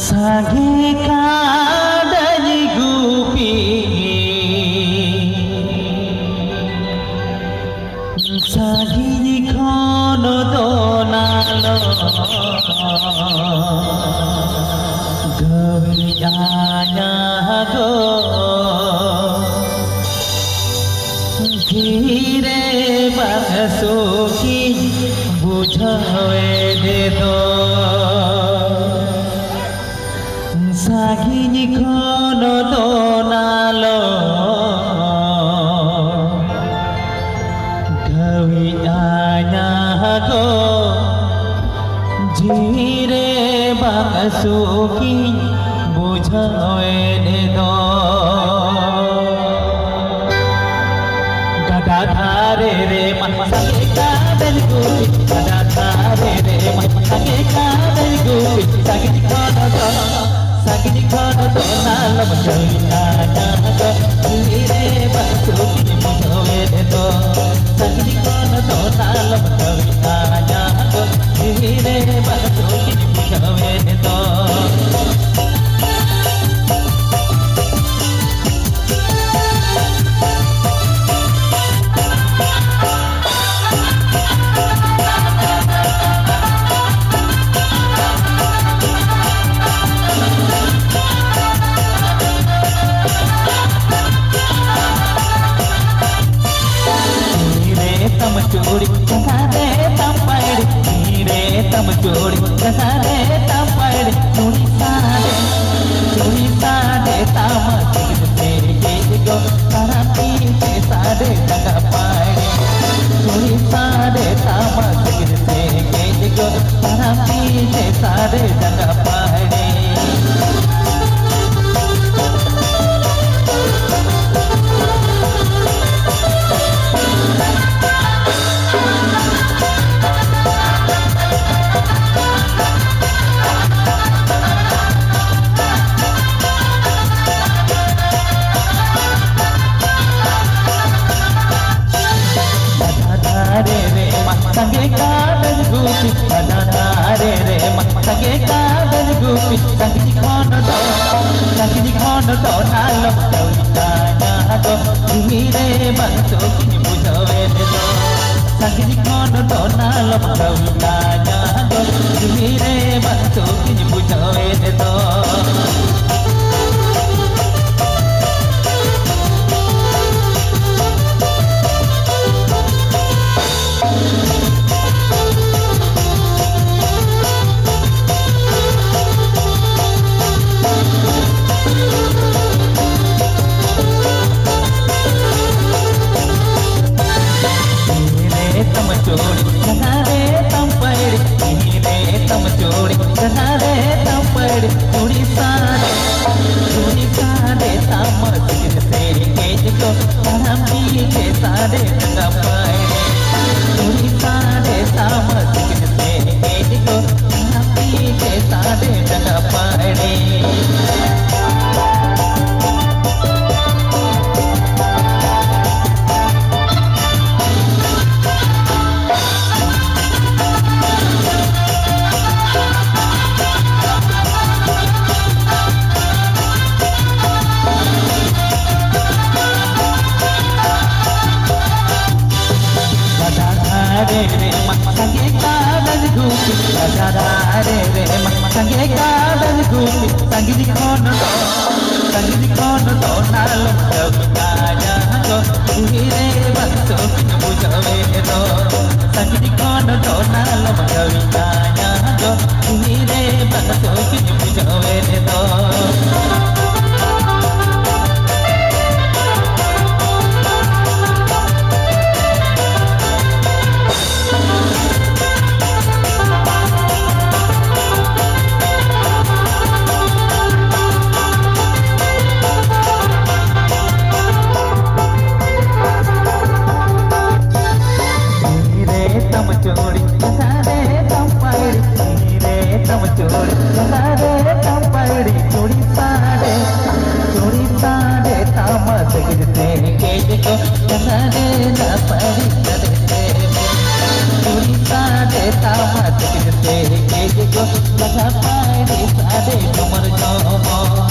Sagi kadani gupi Sagi kono donalo Gawianya go Gire bangsuki bujawe dedo Sagini kono donalo Gawianya go Jire bangsuki bujawe dedo Gada thare re masake kadal gupi Gada thare re masake kadal gupi Sagini kono donalo Sagini kono donalo Gawianya go Jire bangsuki bujawe dedo Sagini kono donalo Gawianya go Jire bangsuki bujawe dedo Chori kasade tampade Nire tam chori kasade tampade Chori sade tama sigte go Karati te sade jaga pade Chori sade tama sigte go Karati te sade jaga pade Sange kadal gupi Adadare re Sange kadal gupi Sagini kono donalo Gawianya go Jire bangsuki bujawe dedo Sagini kono donalo Gawianya go Jire bangsuki bujawe dedo Chori kasade tampade Nire tam chori kasade tampade Chori sade tama sigte go Karami te sade jaga pade Chori sade tama sigte go Karami te sade jaga pade Sange kadal gupi Adadare re Sange kadal gupi Sagini kono donalo Gawianya go Jire bangsuki bujawe dedo Sagini kono donalo Gawianya go Jire bangsuki bujawe dedo Chori kasade tampade गो लगा पाए रे सारे कमर जो